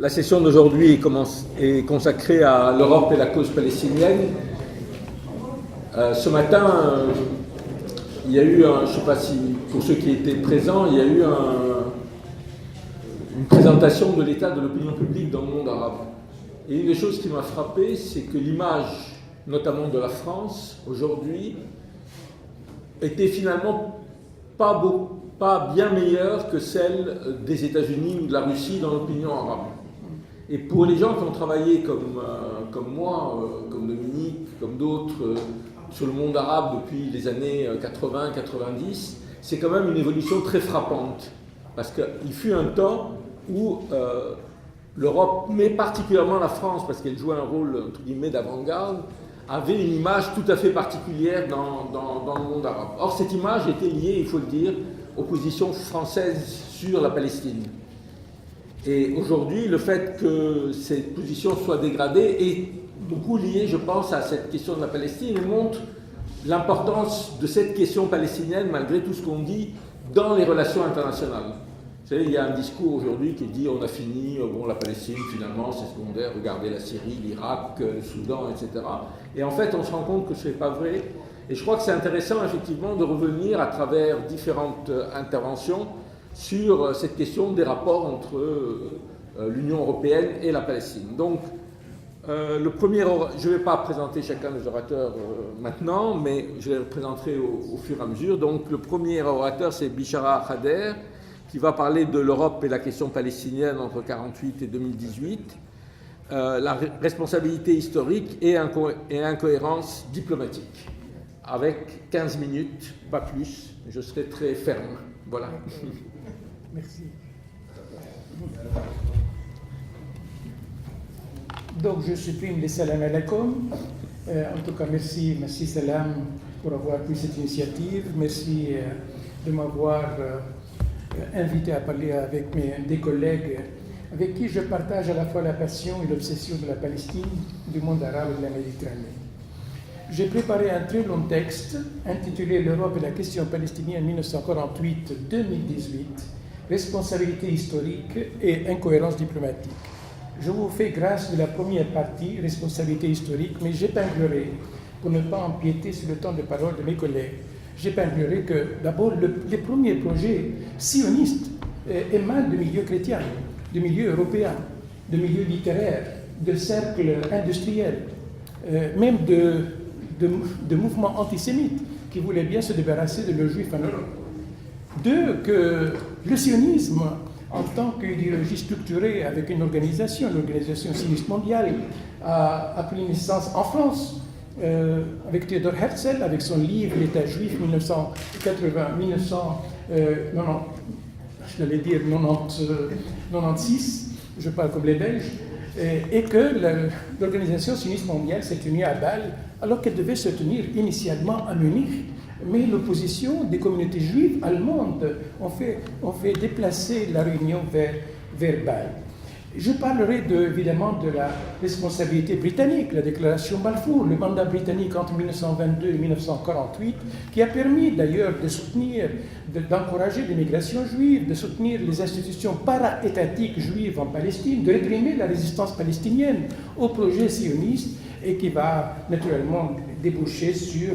La session d'aujourd'hui est consacrée à l'Europe et la cause palestinienne. Ce matin, il y a eu, je ne sais pas si pour ceux qui étaient présents, il y a eu une présentation de l'état de l'opinion publique dans le monde arabe. Et une des choses qui m'a frappé, c'est que l'image, notamment de la France, aujourd'hui, était finalement pas bien meilleure que celle des États-Unis ou de la Russie dans l'opinion arabe. Et pour les gens qui ont travaillé comme moi, comme Dominique, comme d'autres, sur le monde arabe depuis les années 80-90, c'est quand même une évolution très frappante. Parce qu'il fut un temps où l'Europe, mais particulièrement la France, parce qu'elle jouait un rôle entre guillemets d'avant-garde, avait une image tout à fait particulière dans le monde arabe. Or, cette image était liée, il faut le dire, aux positions françaises sur la Palestine. Et aujourd'hui, le fait que cette position soit dégradée est beaucoup lié, je pense, à cette question de la Palestine et montre l'importance de cette question palestinienne, malgré tout ce qu'on dit, dans les relations internationales. Vous savez, il y a un discours aujourd'hui qui dit on a fini, bon, la Palestine, finalement, c'est secondaire, regardez la Syrie, l'Irak, le Soudan, etc. Et en fait, on se rend compte que ce n'est pas vrai. Et je crois que c'est intéressant, effectivement, de revenir à travers différentes interventions sur cette question des rapports entre l'Union européenne et la Palestine. Donc, je ne vais pas présenter chacun des orateurs maintenant, mais je les présenterai au fur et à mesure. Donc, le premier orateur, c'est Bishara Khader, qui va parler de l'Europe et la question palestinienne entre 1948 et 2018, la responsabilité historique et incohérence diplomatique. Avec 15 minutes, pas plus, je serai très ferme. Voilà. Merci. Donc, je supprime les salam alaikum. En tout cas, merci Salam pour avoir pris cette initiative. Merci de m'avoir invité à parler avec des collègues avec qui je partage à la fois la passion et l'obsession de la Palestine, du monde arabe et de la Méditerranée. J'ai préparé un très long texte intitulé « L'Europe et la question palestinienne 1948-2018, responsabilité historique et incohérence diplomatique ». Je vous fais grâce de la première partie, responsabilité historique, mais j'épinglerai, pour ne pas empiéter sur le temps de parole de mes collègues, j'épinglerai que d'abord les premiers projets sionistes émanent de milieux chrétiens, de milieux européens, de milieux littéraires, de cercles industriels, même de mouvements antisémites qui voulaient bien se débarrasser de leurs juifs en Europe. Deux, que le sionisme, en tant qu'idéologie structurée avec une organisation, l'organisation sioniste mondiale, a pris naissance en France, avec Theodor Herzl, avec son livre L'État juif 96, je parle comme les Belges, et que l'organisation sioniste mondiale s'est tenue à Bâle, alors qu'elle devait se tenir initialement à Munich. Mais l'opposition des communautés juives allemandes ont fait déplacer la réunion vers Bâle. Je parlerai évidemment de la responsabilité britannique, la déclaration Balfour, le mandat britannique entre 1922 et 1948, qui a permis d'ailleurs de soutenir, d'encourager l'immigration juive, de soutenir les institutions para-étatiques juives en Palestine, de réprimer la résistance palestinienne au projet sioniste et qui va naturellement déboucher sur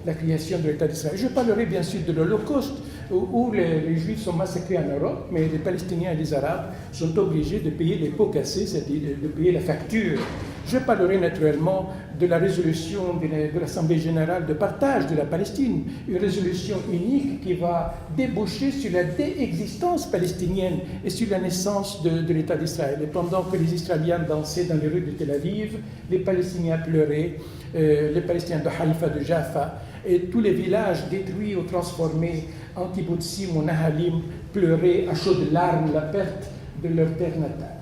la création de l'État d'Israël. Je parlerai bien sûr de l'Holocauste, où les Juifs sont massacrés en Europe, mais les Palestiniens et les Arabes sont obligés de payer les pots cassés, c'est-à-dire de payer la facture. Je parlerai naturellement de la résolution de l'Assemblée générale de partage de la Palestine, une résolution unique qui va déboucher sur la déexistence palestinienne et sur la naissance de l'État d'Israël. Et pendant que les Israéliens dansaient dans les rues de Tel Aviv, les Palestiniens pleuraient, les Palestiniens de Haïfa, de Jaffa, et tous les villages détruits ou transformés en kibbutzim ou nahalim pleuraient à chaudes larmes la perte de leur terre natale.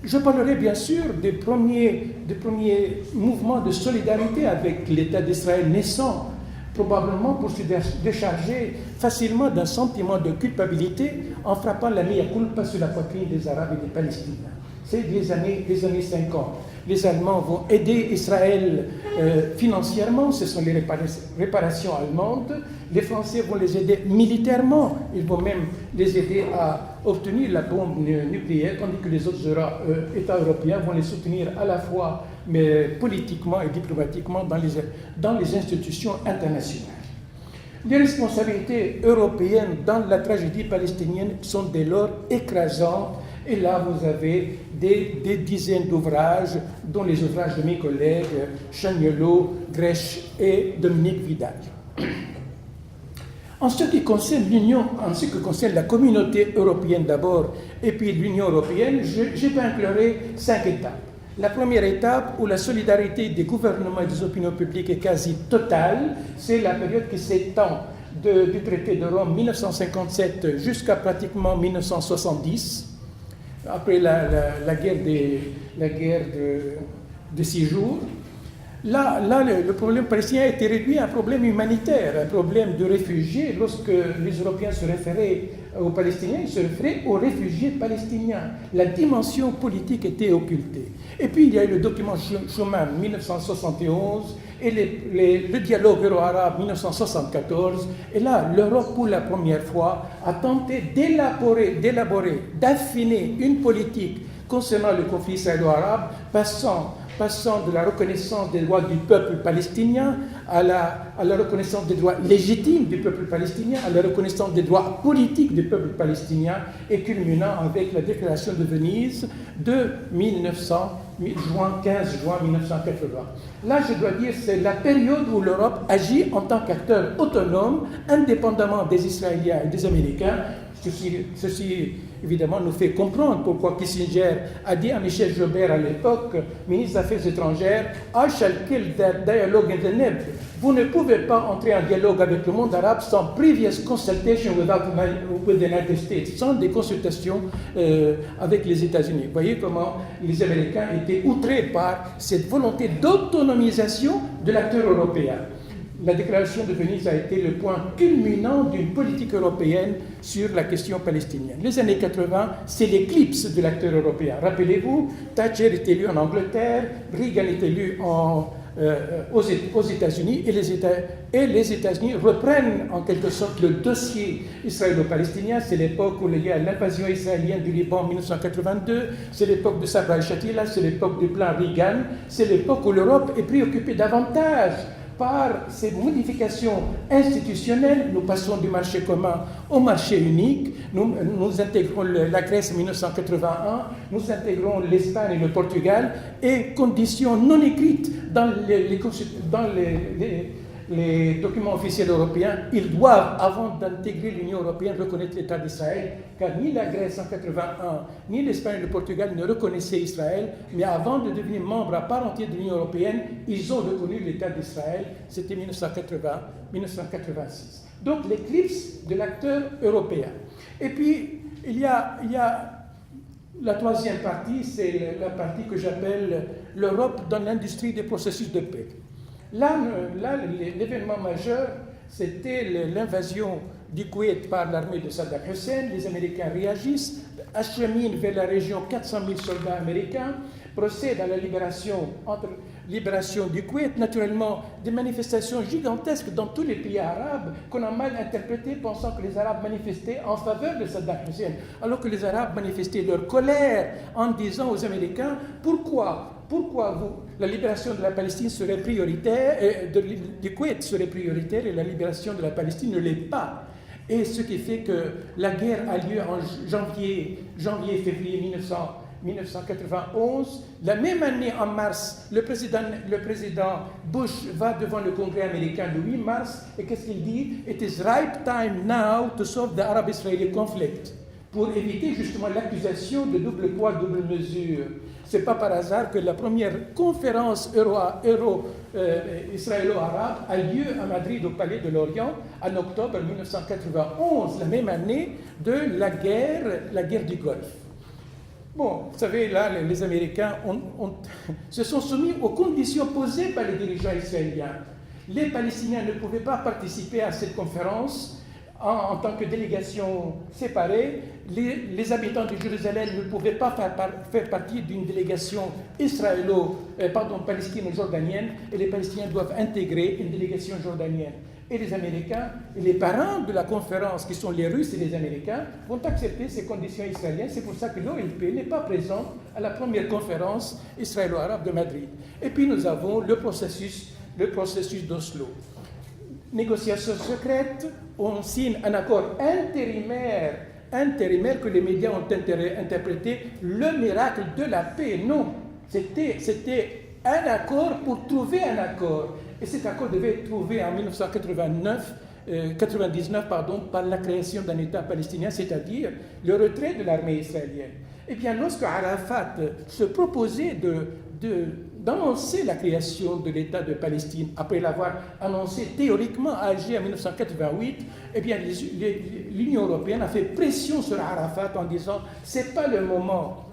Je parlerai bien sûr des premiers mouvements de solidarité avec l'État d'Israël naissant, probablement pour se décharger facilement d'un sentiment de culpabilité en frappant la mea culpa sur la poitrine des Arabes et des Palestiniens. C'est les années 50. les Allemands vont aider Israël financièrement, ce sont les réparations allemandes. Les Français vont les aider militairement, ils vont même les aider à obtenir la bombe nucléaire, tandis que les autres États européens vont les soutenir à la fois mais politiquement et diplomatiquement dans les institutions internationales. Les responsabilités européennes dans la tragédie palestinienne sont dès lors écrasantes. Et là, vous avez des dizaines d'ouvrages, dont les ouvrages de mes collègues Chagnolot, Grech et Dominique Vidal. En ce qui concerne la communauté européenne d'abord, et puis l'Union européenne, je peux inclure 5 étapes. La première étape, où la solidarité des gouvernements et des opinions publiques est quasi totale, c'est la période qui s'étend du traité de Rome 1957 jusqu'à pratiquement 1970, après la guerre de 6 jours. Là, le problème palestinien a été réduit à un problème humanitaire, un problème de réfugiés. Lorsque les Européens se référaient aux Palestiniens, ils se référaient aux réfugiés palestiniens. La dimension politique était occultée. Et puis, il y a eu le document Schuman 1971 et le dialogue euro-arabe 1974. Et là, l'Europe, pour la première fois, a tenté d'élaborer, d'affiner une politique concernant le conflit israélo-arabe, passant de la reconnaissance des droits du peuple palestinien à la reconnaissance des droits légitimes du peuple palestinien, à la reconnaissance des droits politiques du peuple palestinien, et culminant avec la déclaration de Venise de 15 juin 1980. Là, je dois dire, c'est la période où l'Europe agit en tant qu'acteur autonome, indépendamment des Israéliens et des Américains. Ceci, évidemment, nous fait comprendre pourquoi Kissinger a dit à Michel Joubert à l'époque, ministre des Affaires étrangères, I shall kill that dialogue in the nib. Vous ne pouvez pas entrer en dialogue avec le monde arabe sans previous consultation with the United States, sans des consultations avec les États-Unis. Vous voyez comment les Américains étaient outrés par cette volonté d'autonomisation de l'acteur européen. La déclaration de Venise a été le point culminant d'une politique européenne sur la question palestinienne. Les années 80, c'est l'éclipse de l'acteur européen. Rappelez-vous, Thatcher est élu en Angleterre, Reagan est élu aux États-Unis, et les États-Unis reprennent en quelque sorte le dossier israélo-palestinien. C'est l'époque où il y a l'invasion israélienne du Liban en 1982, c'est l'époque de Sabra el-Shatila, c'est l'époque du plan Reagan, c'est l'époque où l'Europe est préoccupée davantage par ces modifications institutionnelles. Nous passons du marché commun au marché unique, nous intégrons la Grèce en 1981, nous intégrons l'Espagne et le Portugal, et conditions non écrites dans les documents officiels européens, ils doivent, avant d'intégrer l'Union européenne, reconnaître l'État d'Israël, car ni la Grèce en 1981, ni l'Espagne et le Portugal ne reconnaissaient Israël, mais avant de devenir membre à part entière de l'Union européenne, ils ont reconnu l'État d'Israël, c'était 1986. Donc l'éclipse de l'acteur européen. Et puis, il y a la troisième partie, c'est la partie que j'appelle l'Europe dans l'industrie des processus de paix. Là, l'événement majeur, c'était l'invasion du Koweït par l'armée de Saddam Hussein. Les Américains réagissent, acheminent vers la région 400 000 soldats américains, procèdent à la libération du Koweït. Naturellement, des manifestations gigantesques dans tous les pays arabes qu'on a mal interprétées, pensant que les Arabes manifestaient en faveur de Saddam Hussein, alors que les Arabes manifestaient leur colère en disant aux Américains, pourquoi la libération de la Palestine serait prioritaire, du Koweït serait prioritaire, et la libération de la Palestine ne l'est pas. Et ce qui fait que la guerre a lieu en janvier-février 1991. La même année, en mars, le président Bush va devant le Congrès américain le 8 mars, et qu'est-ce qu'il dit? It is right time now to solve the Arab-Israeli conflict, pour éviter justement l'accusation de double poids, double mesure. Ce n'est pas par hasard que la première conférence israélo-arabe a lieu à Madrid, au Palais de l'Orient, en octobre 1991, la même année de la guerre du Golfe. Bon, vous savez, là, les Américains se sont soumis aux conditions posées par les dirigeants israéliens. Les Palestiniens ne pouvaient pas participer à cette conférence en tant que délégation séparée, les habitants de Jérusalem ne pouvaient pas faire partie d'une délégation palestino-jordanienne, et les Palestiniens doivent intégrer une délégation jordanienne. Et les Américains, et les parents de la conférence, qui sont les Russes et les Américains, vont accepter ces conditions israéliennes. C'est pour ça que l'OLP n'est pas présent à la première conférence israélo-arabe de Madrid. Et puis nous avons le processus d'Oslo. Négociations secrètes, on signe un accord intérimaire que les médias ont interprété le miracle de la paix. Non, c'était un accord pour trouver un accord. Et cet accord devait être trouvé en 1999 par la création d'un État palestinien, c'est-à-dire le retrait de l'armée israélienne. Eh bien, lorsque Arafat se proposait d'annoncer la création de l'État de Palestine, après l'avoir annoncé théoriquement à Alger en 1988, eh bien, l'Union européenne a fait pression sur Arafat en disant « c'est pas le moment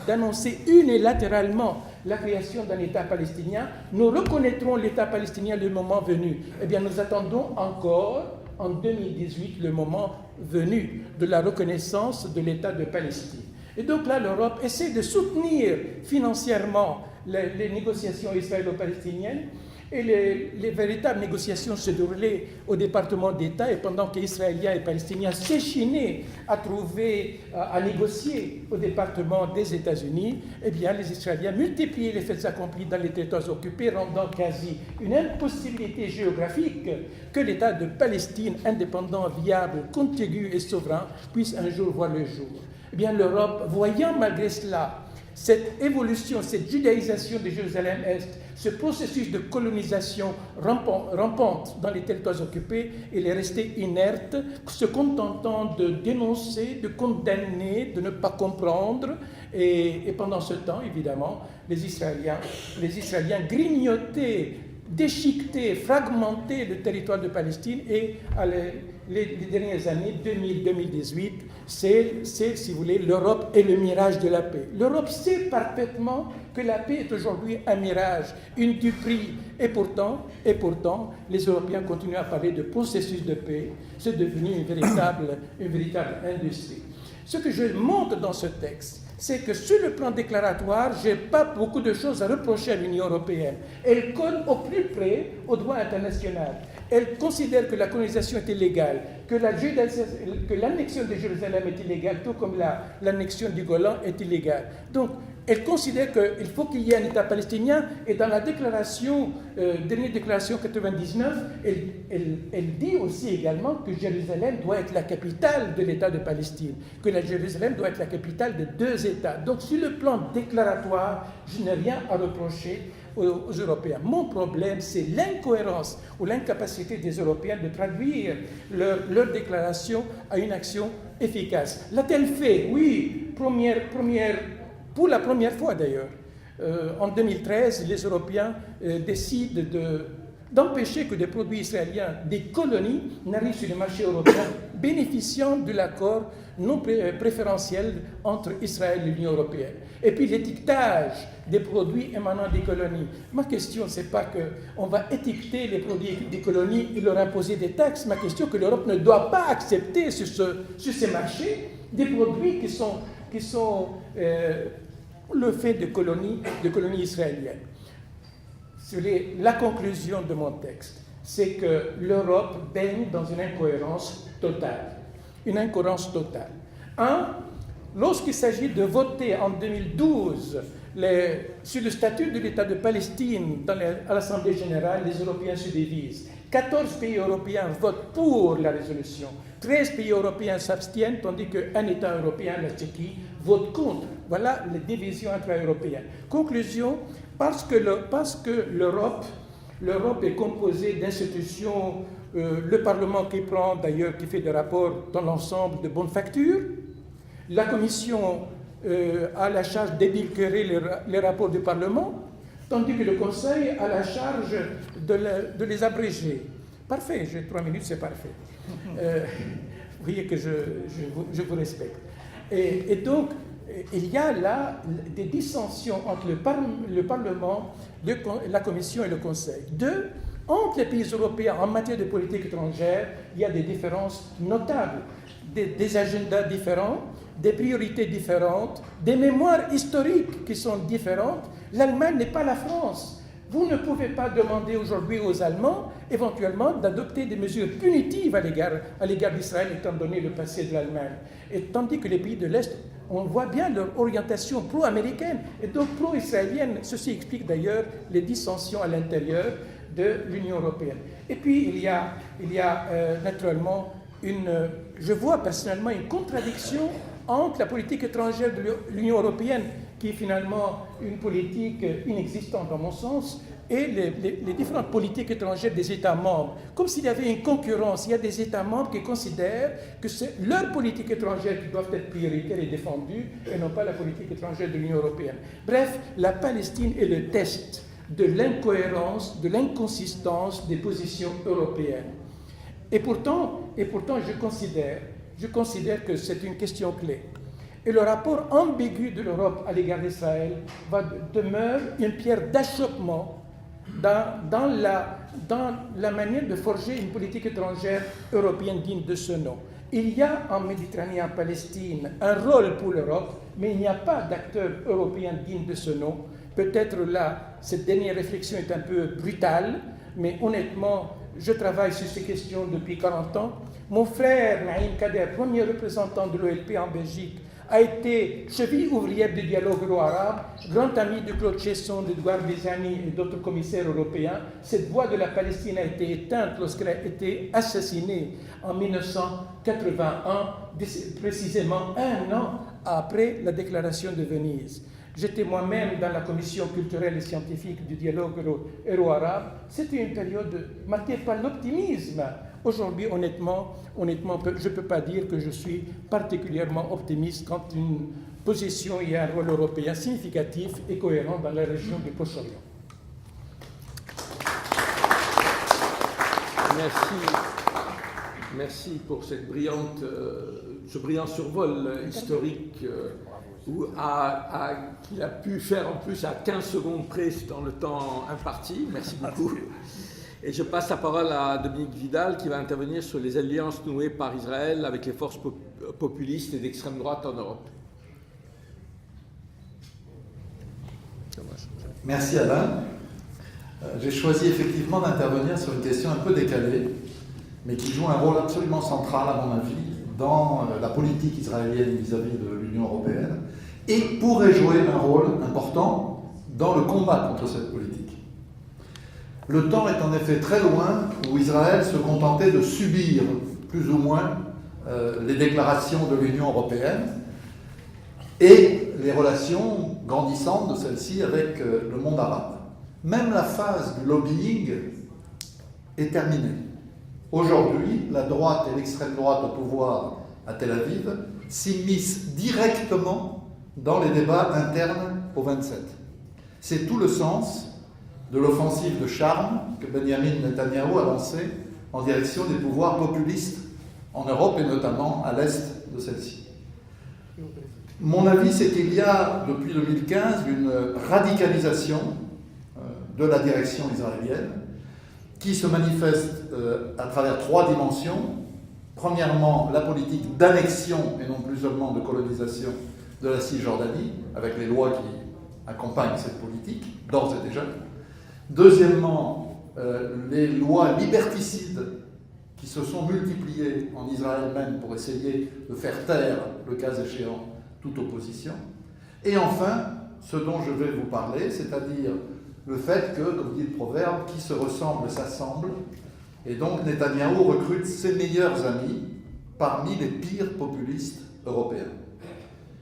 d'annoncer unilatéralement la création d'un État palestinien, nous reconnaîtrons l'État palestinien le moment venu. » Eh bien, nous attendons encore, en 2018, le moment venu de la reconnaissance de l'État de Palestine. Et donc là, l'Europe essaie de soutenir financièrement les négociations israélo-palestiniennes, et les véritables négociations se déroulaient au département d'État, et pendant que Israéliens et Palestiniens s'échinaient à négocier au département des États-Unis, eh bien les Israéliens multipliaient les faits accomplis dans les territoires occupés, rendant quasi une impossibilité géographique que l'État de Palestine, indépendant, viable, contigu et souverain, puisse un jour voir le jour. Eh bien l'Europe, voyant malgré cela cette évolution, cette judaïsation de Jérusalem-Est, ce processus de colonisation rampante dans les territoires occupés, elle est restée inerte, se contentant de dénoncer, de condamner, de ne pas comprendre. Et pendant ce temps, évidemment, les Israéliens grignotaient, déchiquetaient, fragmentaient le territoire de Palestine. Et les dernières années, 2000-2018, c'est, si vous voulez, l'Europe est le mirage de la paix. L'Europe sait parfaitement que la paix est aujourd'hui un mirage, une duperie. Et pourtant, les Européens continuent à parler de processus de paix. C'est devenu une véritable industrie. Ce que je montre dans ce texte, c'est que sur le plan déclaratoire, je n'ai pas beaucoup de choses à reprocher à l'Union européenne. Elle colle au plus près au droit international. Elle considère que la colonisation est illégale, que l'annexion de Jérusalem est illégale, tout comme l'annexion du Golan est illégale. Donc, elle considère qu'il faut qu'il y ait un État palestinien, et dans la déclaration, dernière déclaration 99, elle dit aussi également que Jérusalem doit être la capitale de l'État de Palestine, que Jérusalem doit être la capitale de deux États. Donc, sur le plan déclaratoire, je n'ai rien à reprocher aux Européens. Mon problème, c'est l'incohérence ou l'incapacité des Européens de traduire leur déclaration à une action efficace. L'a-t-elle fait? Oui, pour la première fois d'ailleurs. En 2013, les Européens décident d'empêcher que des produits israéliens des colonies n'arrivent sur le marché européen, bénéficiant de l'accord non préférentiel entre Israël et l'Union européenne. Et puis l'étiquetage des produits émanant des colonies. Ma question, ce n'est pas qu'on va étiqueter les produits des colonies et leur imposer des taxes. Ma question, que l'Europe ne doit pas accepter sur ces marchés des produits qui sont le fait de colonies israéliennes. La conclusion de mon texte, c'est que l'Europe baigne dans une incohérence totale. Une incohérence totale. Lorsqu'il s'agit de voter en 2012 sur le statut de l'État de Palestine à l'Assemblée générale, les Européens se divisent. 14 pays européens votent pour la résolution. 13 pays européens s'abstiennent, tandis qu'un État européen, la Tchéquie, vote contre. Voilà les divisions intra-européennes. Conclusion, parce que l'Europe est composée d'institutions, le Parlement qui fait des rapports dans l'ensemble de bonne facture, la Commission a la charge d'édulcorer les rapports du Parlement, tandis que le Conseil a la charge de les abréger. Parfait, j'ai 3 minutes, c'est parfait. Vous voyez que je vous respecte. Et donc, il y a là des dissensions entre le Parlement, la Commission et le Conseil. Entre les pays européens en matière de politique étrangère, il y a des différences notables, des agendas différents, des priorités différentes, des mémoires historiques qui sont différentes. L'Allemagne n'est pas la France. Vous ne pouvez pas demander aujourd'hui aux Allemands, éventuellement, d'adopter des mesures punitives à l'égard d'Israël, étant donné le passé de l'Allemagne. Et tandis que les pays de l'Est, on voit bien leur orientation pro-américaine et donc pro-israélienne. Ceci explique d'ailleurs les dissensions à l'intérieur de l'Union européenne. Et puis, il y a naturellement je vois personnellement une contradiction entre la politique étrangère de l'Union européenne, qui est finalement une politique inexistante dans mon sens, et les différentes politiques étrangères des États membres. Comme s'il y avait une concurrence, il y a des États membres qui considèrent que c'est leur politique étrangère qui doit être prioritaire et défendue, et non pas la politique étrangère de l'Union européenne. Bref, la Palestine est le test de l'incohérence, de l'inconsistance des positions européennes. Et pourtant, je considère que c'est une question clé. Et le rapport ambigu de l'Europe à l'égard d'Israël demeure une pierre d'achoppement dans la manière de forger une politique étrangère européenne digne de ce nom. Il y a en Méditerranée, en Palestine, un rôle pour l'Europe, mais il n'y a pas d'acteur européen digne de ce nom. Peut-être là, cette dernière réflexion est un peu brutale, mais honnêtement, je travaille sur ces questions depuis 40 ans. Mon frère, Naïm Kader, premier représentant de l'OLP en Belgique, a été cheville ouvrière du dialogue euro-arabe, grand ami de Claude Chesson, d'Edouard Bezani et d'autres commissaires européens. Cette voix de la Palestine a été éteinte lorsqu'elle a été assassinée en 1981, précisément un an après la déclaration de Venise. J'étais moi-même dans la commission culturelle et scientifique du dialogue euro-arabe. C'était une période marquée par l'optimisme. Aujourd'hui, honnêtement, je ne peux pas dire que je suis particulièrement optimiste quand une position et un rôle européen significatif et cohérent dans la région du Proche-Orient. Merci pour cette ce brillant survol historique qu'il a pu faire en plus à 15 secondes près dans le temps imparti. Merci beaucoup. Et je passe la parole à Dominique Vidal qui va intervenir sur les alliances nouées par Israël avec les forces populistes et d'extrême droite en Europe. Merci Alain. J'ai choisi effectivement d'intervenir sur une question un peu décalée, mais qui joue un rôle absolument central à mon avis dans la politique israélienne vis-à-vis de l'Union européenne et pourrait jouer un rôle important dans le combat contre cette politique. Le temps est en effet très loin où Israël se contentait de subir plus ou moins les déclarations de l'Union européenne et les relations grandissantes de celle-ci avec le monde arabe. Même la phase du lobbying est terminée. Aujourd'hui, la droite et l'extrême droite au pouvoir à Tel Aviv s'immiscent directement dans les débats internes au 27. C'est tout le sens de l'offensive de charme que Benjamin Netanyahou a lancée en direction des pouvoirs populistes en Europe et notamment à l'est de celle-ci. Mon avis, c'est qu'il y a depuis 2015 une radicalisation de la direction israélienne qui se manifeste à travers trois dimensions. Premièrement, la politique d'annexion et non plus seulement de colonisation de la Cisjordanie, avec les lois qui accompagnent cette politique, d'ores et déjà. Deuxièmement, les lois liberticides qui se sont multipliées en Israël même pour essayer de faire taire, le cas échéant, toute opposition. Et enfin, ce dont je vais vous parler, c'est-à-dire le fait que, comme dit le proverbe, qui se ressemble s'assemble, et donc Netanyahou recrute ses meilleurs amis parmi les pires populistes européens.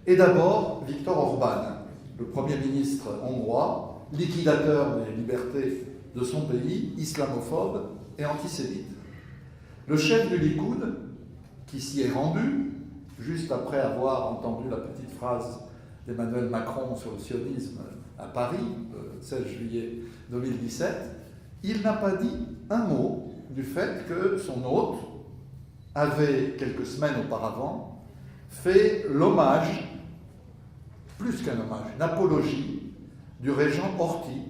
Et d'abord, Viktor Orban, le Premier ministre hongrois, liquidateur des libertés de son pays, islamophobe et antisémite. Le chef du Likoud, qui s'y est rendu, juste après avoir entendu la petite phrase d'Emmanuel Macron sur le sionisme à Paris, le 16 juillet 2017, il n'a pas dit un mot du fait que son hôte avait, quelques semaines auparavant, fait l'hommage, plus qu'un hommage, une apologie du régent Horthy,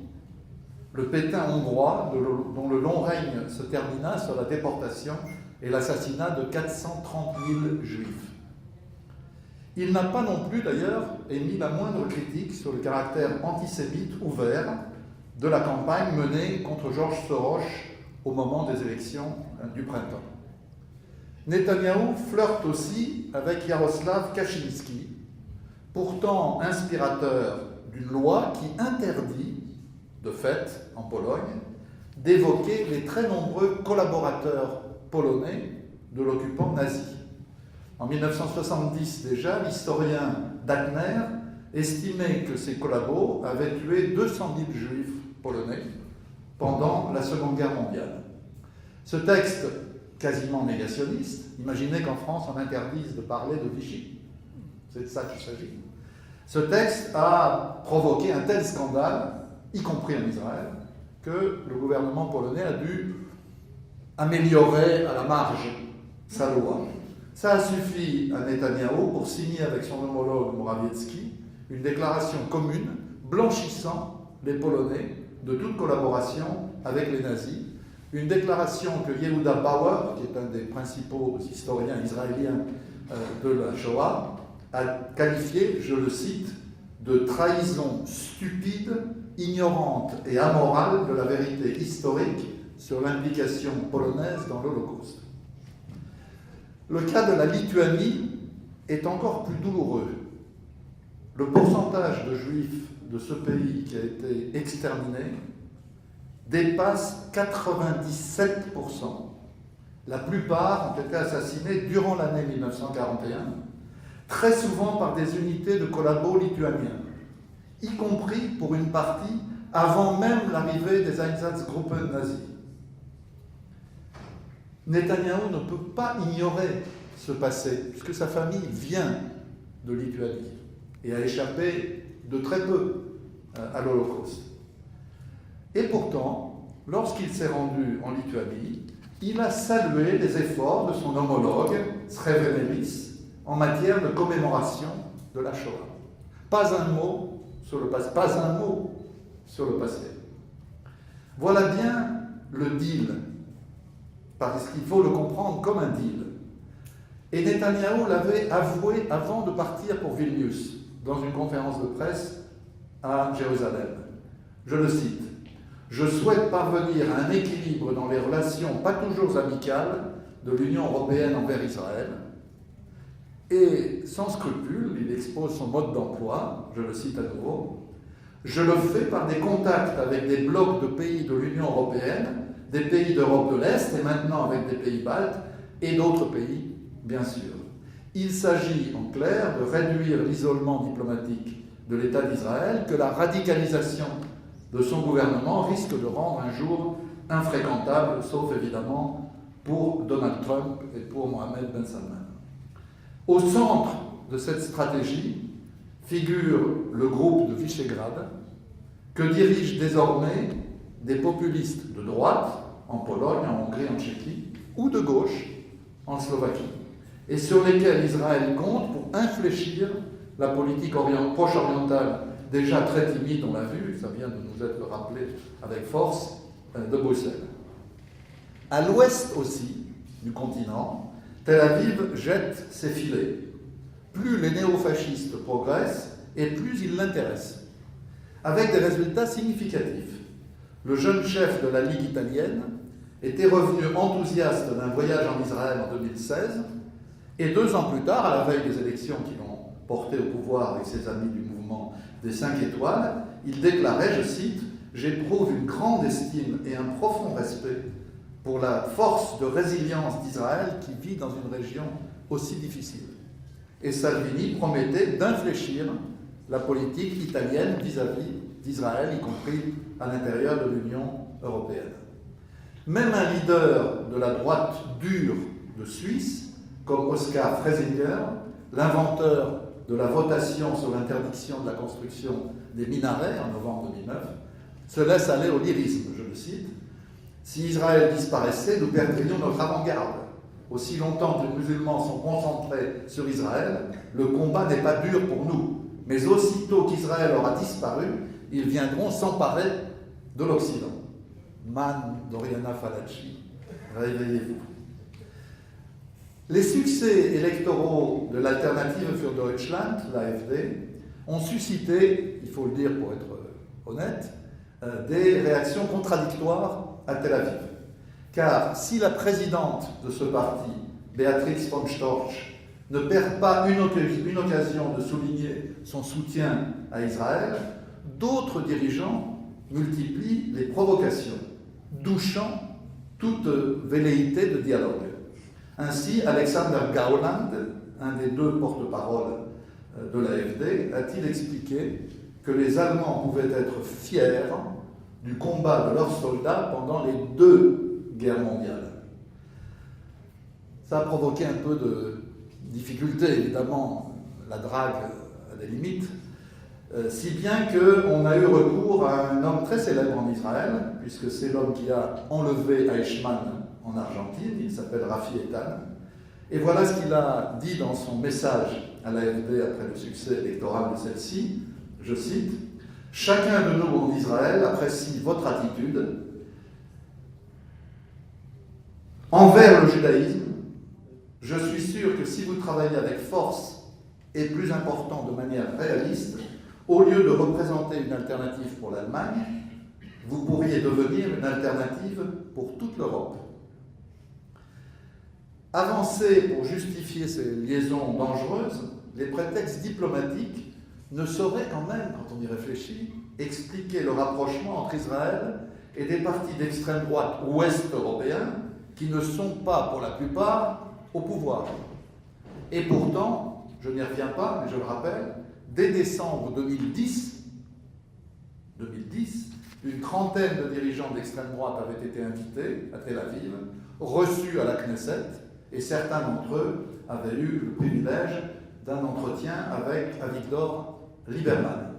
le Pétain hongrois, dont le long règne se termina sur la déportation et l'assassinat de 430 000 juifs. Il n'a pas non plus d'ailleurs émis la moindre critique sur le caractère antisémite ouvert de la campagne menée contre George Soros au moment des élections du printemps. Netanyahou flirte aussi avec Jaroslav Kaczynski, pourtant inspirateur d'une loi qui interdit, de fait, en Pologne, d'évoquer les très nombreux collaborateurs polonais de l'occupant nazi. En 1970 déjà, l'historien Dagner estimait que ces collabos avaient tué 200 000 juifs polonais pendant la Seconde Guerre mondiale. Ce texte quasiment négationniste, imaginez qu'en France on interdise de parler de Vichy, c'est de ça qu'il s'agit. Ce texte a provoqué un tel scandale, y compris en Israël, que le gouvernement polonais a dû améliorer à la marge sa loi. Ça a suffi à Netanyahou pour signer avec son homologue Morawiecki une déclaration commune blanchissant les Polonais de toute collaboration avec les nazis. Une déclaration que Yehuda Bauer, qui est un des principaux historiens israéliens de la Shoah, a qualifié, je le cite, de trahison stupide, ignorante et amorale de la vérité historique sur l'implication polonaise dans l'Holocauste. Le cas de la Lituanie est encore plus douloureux. Le pourcentage de juifs de ce pays qui a été exterminé dépasse 97%. La plupart ont été assassinés durant l'année 1941, très souvent par des unités de collabos lituaniens, y compris pour une partie avant même l'arrivée des Einsatzgruppen nazis. Netanyahou ne peut pas ignorer ce passé, puisque sa famille vient de Lituanie et a échappé de très peu à l'Holocauste. Et pourtant, lorsqu'il s'est rendu en Lituanie, il a salué les efforts de son homologue, Srebrenis, en matière de commémoration de la Shoah. Pas un mot sur le passé, pas un mot sur le passé. Voilà bien le deal, parce qu'il faut le comprendre comme un deal. Et Netanyahou l'avait avoué avant de partir pour Vilnius, dans une conférence de presse à Jérusalem. Je le cite. « Je souhaite parvenir à un équilibre dans les relations pas toujours amicales de l'Union européenne envers Israël. » Et sans scrupule, il expose son mode d'emploi, je le cite à nouveau. « Je le fais par des contacts avec des blocs de pays de l'Union européenne, des pays d'Europe de l'Est et maintenant avec des pays baltes et d'autres pays, bien sûr. Il s'agit en clair de réduire l'isolement diplomatique de l'État d'Israël que la radicalisation de son gouvernement risque de rendre un jour infréquentable, sauf évidemment pour Donald Trump et pour Mohamed Ben Salman. » Au centre de cette stratégie figure le groupe de Visegrad, que dirigent désormais des populistes de droite, en Pologne, en Hongrie, en Tchéquie, ou de gauche, en Slovaquie, et sur lesquels Israël compte pour infléchir la politique proche-orientale déjà très timide, on l'a vu, ça vient de nous être rappelé avec force, de Bruxelles. À l'ouest aussi du continent, Tel Aviv jette ses filets. Plus les néofascistes progressent, et plus ils l'intéressent, avec des résultats significatifs. Le jeune chef de la Ligue italienne était revenu enthousiaste d'un voyage en Israël en 2016, et 2 ans plus tard, à la veille des élections qui l'ont porté au pouvoir avec ses amis du mouvement des 5 étoiles, il déclarait, je cite, « J'éprouve une grande estime et un profond respect pour la force de résilience d'Israël qui vit dans une région aussi difficile. » Et Salvini promettait d'infléchir la politique italienne vis-à-vis d'Israël, y compris à l'intérieur de l'Union européenne. Même un leader de la droite dure de Suisse, comme Oskar Freisinger, l'inventeur de la votation sur l'interdiction de la construction des minarets en novembre 2009, se laisse aller au lyrisme, je le cite. « Si Israël disparaissait, nous perdrions notre avant-garde. Aussi longtemps que les musulmans sont concentrés sur Israël, le combat n'est pas dur pour nous. Mais aussitôt qu'Israël aura disparu, ils viendront s'emparer de l'Occident. Man Doriana Falaci, réveillez-vous. Les succès électoraux de l'Alternative für Deutschland, l'AfD, ont suscité, il faut le dire pour être honnête, des réactions contradictoires à Tel Aviv. Car si la présidente de ce parti, Beatrix von Storch, ne perd pas une occasion de souligner son soutien à Israël, d'autres dirigeants multiplient les provocations, douchant toute velléité de dialogue. Ainsi, Alexander Gauland, un des deux porte-paroles de l'AfD, a-t-il expliqué que les Allemands pouvaient être fiers du combat de leurs soldats pendant les deux guerres mondiales. Ça a provoqué un peu de difficulté, évidemment, la drague a des limites, si bien qu'on a eu recours à un homme très célèbre en Israël, puisque c'est l'homme qui a enlevé Eichmann en Argentine, il s'appelle Rafi Eitan, et voilà ce qu'il a dit dans son message à l'AfD après le succès électoral de celle-ci, je cite, « Chacun de nous en Israël apprécie votre attitude envers le judaïsme. Je suis sûr que si vous travaillez avec force et plus important de manière réaliste, au lieu de représenter une alternative pour l'Allemagne, vous pourriez devenir une alternative pour toute l'Europe. » Avancer pour justifier ces liaisons dangereuses, les prétextes diplomatiques ne sauraient quand même, quand on y réfléchit, expliquer le rapprochement entre Israël et des partis d'extrême droite ouest-européens qui ne sont pas, pour la plupart, au pouvoir. Et pourtant, je n'y reviens pas, mais je le rappelle, dès décembre 2010, une trentaine de dirigeants d'extrême droite avaient été invités à Tel Aviv, reçus à la Knesset, et certains d'entre eux avaient eu le privilège d'un entretien avec Avigdor Lieberman.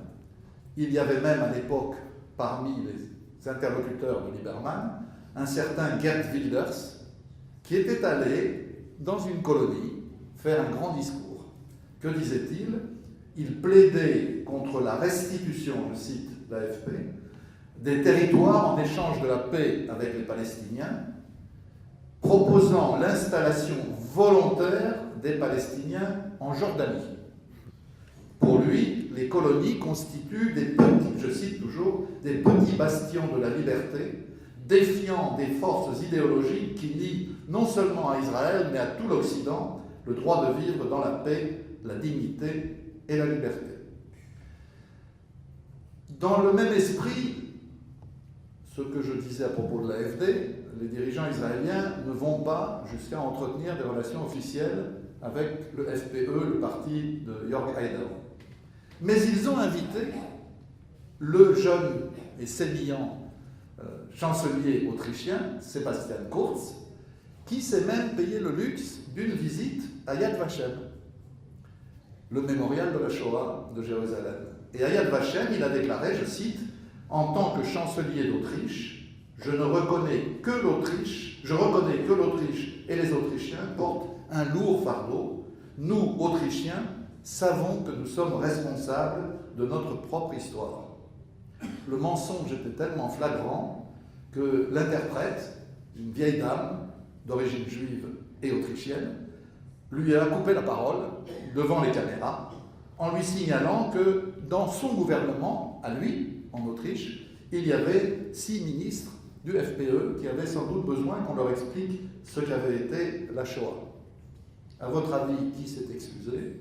Il y avait même à l'époque, parmi les interlocuteurs de Lieberman, un certain Geert Wilders, qui était allé dans une colonie faire un grand discours. Que disait-il ? Il plaidait contre la restitution, je cite l'AFP, des territoires en échange de la paix avec les Palestiniens, proposant l'installation volontaire des Palestiniens en Jordanie. Pour lui, les colonies constituent des petits, je cite toujours, des petits bastions de la liberté, défiant des forces idéologiques qui nient non seulement à Israël, mais à tout l'Occident, le droit de vivre dans la paix, la dignité et la liberté. Dans le même esprit, ce que je disais à propos de l'AfD, les dirigeants israéliens ne vont pas jusqu'à entretenir des relations officielles avec le FPE, le parti de Jörg Haider. Mais ils ont invité le jeune et sémillant chancelier autrichien, Sebastian Kurz, qui s'est même payé le luxe d'une visite à Yad Vashem, le mémorial de la Shoah de Jérusalem. Et à Yad Vashem, il a déclaré, je cite, « En tant que chancelier d'Autriche, je reconnais que l'Autriche et les Autrichiens portent un lourd fardeau. Nous, Autrichiens, savons que nous sommes responsables de notre propre histoire. » Le mensonge était tellement flagrant que l'interprète, une vieille dame d'origine juive et autrichienne, lui a coupé la parole devant les caméras en lui signalant que dans son gouvernement, à lui, en Autriche, il y avait 6 ministres du FPE qui avaient sans doute besoin qu'on leur explique ce qu'avait été la Shoah. À votre avis, qui s'est excusé ?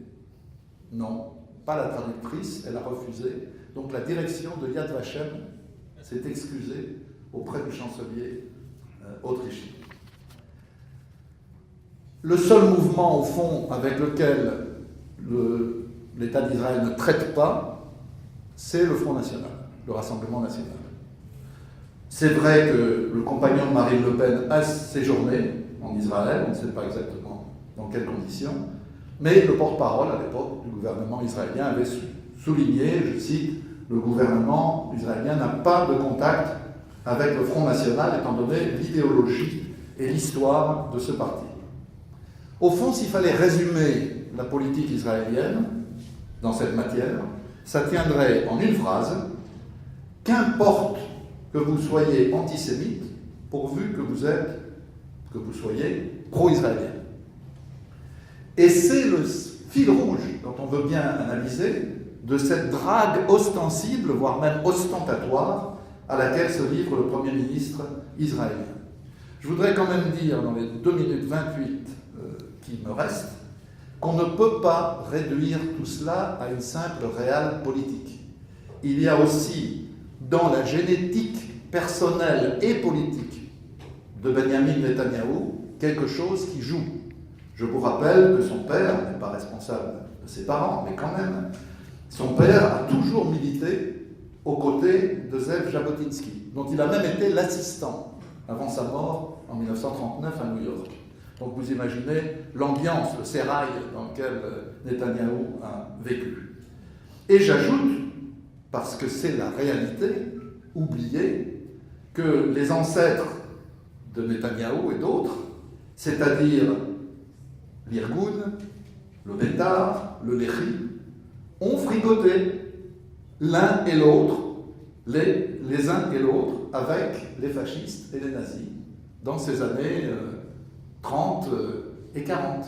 Non, pas la traductrice, elle a refusé. Donc la direction de Yad Vashem s'est excusée auprès du chancelier autrichien. Le seul mouvement, au fond, avec lequel l'État d'Israël ne traite pas, c'est le Front National, le Rassemblement National. C'est vrai que le compagnon de Marine Le Pen a séjourné en Israël, on ne sait pas exactement dans quelles conditions, mais le porte-parole à l'époque du gouvernement israélien avait souligné, je cite, le gouvernement israélien n'a pas de contact avec le Front National étant donné l'idéologie et l'histoire de ce parti. Au fond, s'il fallait résumer la politique israélienne dans cette matière, ça tiendrait en une phrase: qu'importe que vous soyez antisémite, pourvu que vous soyez pro-israélien. Et c'est le fil rouge, dont on veut bien analyser, de cette drague ostensible, voire même ostentatoire, à laquelle se livre le Premier ministre israélien. Je voudrais quand même dire, dans les 2 minutes 28 qui me restent, qu'on ne peut pas réduire tout cela à une simple réale politique. Il y a aussi, dans la génétique personnelle et politique de Benjamin Netanyahou, quelque chose qui joue. Je vous rappelle que son père n'est pas responsable de ses parents, mais quand même, son père a toujours milité aux côtés de Zev Jabotinsky, dont il a même été l'assistant avant sa mort en 1939 à New York. Donc vous imaginez l'ambiance, le sérail dans lequel Netanyahou a vécu. Et j'ajoute, parce que c'est la réalité, oubliée, que les ancêtres de Netanyahou et d'autres, c'est-à-dire l'Irgun, le Bétar, le Lehi, ont fricoté l'un et l'autre, les uns et l'autre, avec les fascistes et les nazis, dans ces années 30 et 40.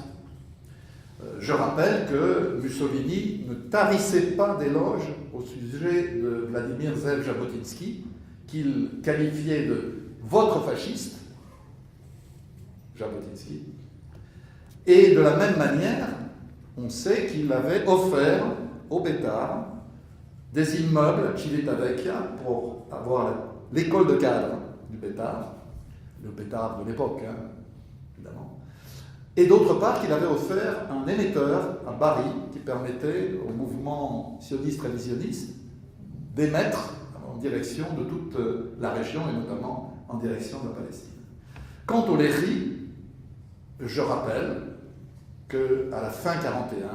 Je rappelle que Mussolini ne tarissait pas d'éloges au sujet de Vladimir Zev Jabotinsky, qu'il qualifiait de « votre fasciste », Jabotinsky. Et de la même manière, on sait qu'il avait offert au Bétar des immeubles à Civitavecchia pour avoir l'école de cadre du Bétar, le Bétar de l'époque, évidemment. Et d'autre part, qu'il avait offert un émetteur à Bari qui permettait au mouvement sioniste révisionniste d'émettre en direction de toute la région et notamment en direction de la Palestine. Quant au Lehi, je rappelle qu'à la fin 1941,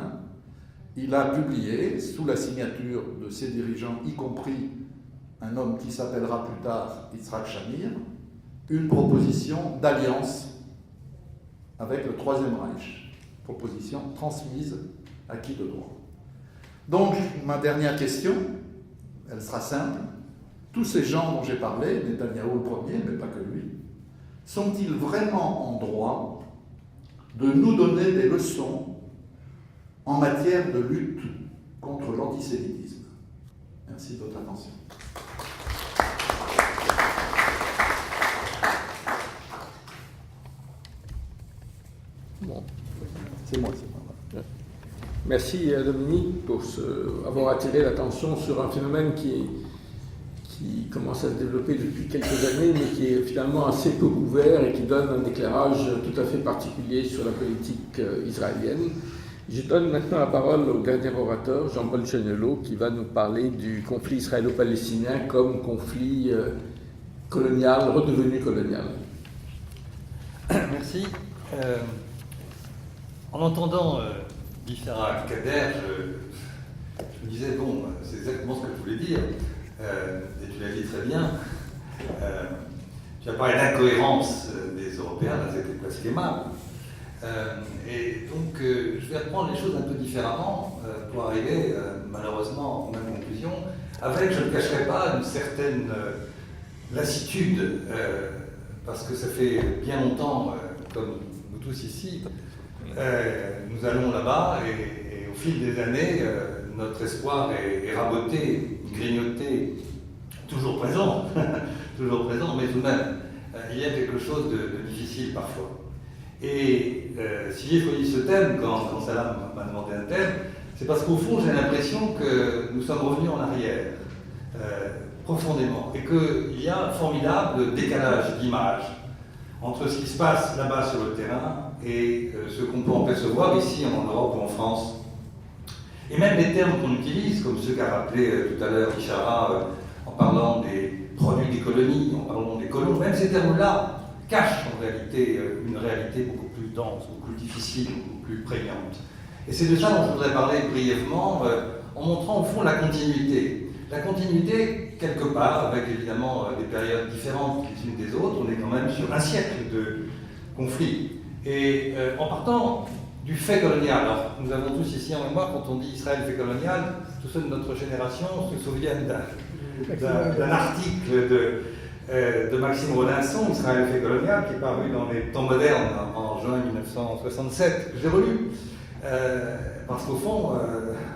il a publié, sous la signature de ses dirigeants, y compris un homme qui s'appellera plus tard Yitzhak Shamir, une proposition d'alliance avec le Troisième Reich, proposition transmise à qui de droit. Donc, ma dernière question, elle sera simple. Tous ces gens dont j'ai parlé, Netanyahou le premier, mais pas que lui, sont-ils vraiment en droit de nous donner des leçons en matière de lutte contre l'antisémitisme? Merci de votre attention. Bon. C'est moi. Merci Dominique pour avoir attiré l'attention sur un phénomène qui commence à se développer depuis quelques années, mais qui est finalement assez peu couvert et qui donne un éclairage tout à fait particulier sur la politique israélienne. Je donne maintenant la parole au dernier orateur, Jean-Paul Chenielot, qui va nous parler du conflit israélo-palestinien comme conflit colonial, redevenu colonial. Merci. En entendant Sarah Kader, je me disais, bon, c'est exactement ce que je voulais dire, et tu l'as dit très bien. Tu as parlé d'incohérence des Européens, là c'était presque aimable. Et donc je vais reprendre les choses un peu différemment pour arriver malheureusement aux mêmes conclusions, avec, je ne cacherai pas, une certaine lassitude, parce que ça fait bien longtemps, comme nous tous ici, nous allons là-bas et au fil des années, notre espoir est raboté, grignoté, toujours présent, toujours présent, mais tout de même, il y a quelque chose de difficile parfois. Et si j'ai choisi ce thème, quand Salam m'a demandé un thème, c'est parce qu'au fond, j'ai l'impression que nous sommes revenus en arrière, profondément, et qu'il y a un formidable décalage d'image entre ce qui se passe là-bas sur le terrain et ce qu'on peut en percevoir ici en Europe ou en France. Et même les termes qu'on utilise, comme ceux qu'a rappelé tout à l'heure Ishara, en parlant des produits des colonies, en parlant des colons, même ces termes-là cachent en réalité une réalité beaucoup plus dense, beaucoup plus difficile, beaucoup plus prégnante. Et c'est de ça dont je voudrais parler brièvement, en montrant au fond la continuité. La continuité, quelque part, avec évidemment des périodes différentes les unes des autres, on est quand même sur un siècle de conflits. Et en partant du fait colonial, alors nous avons tous ici en mémoire, quand on dit Israël fait colonial, tous ceux de notre génération se souviennent d'un article de Maxime Rodinson, Israël fait colonial, qui est paru dans les Temps modernes en juin 1967, que j'ai relu. Parce qu'au fond,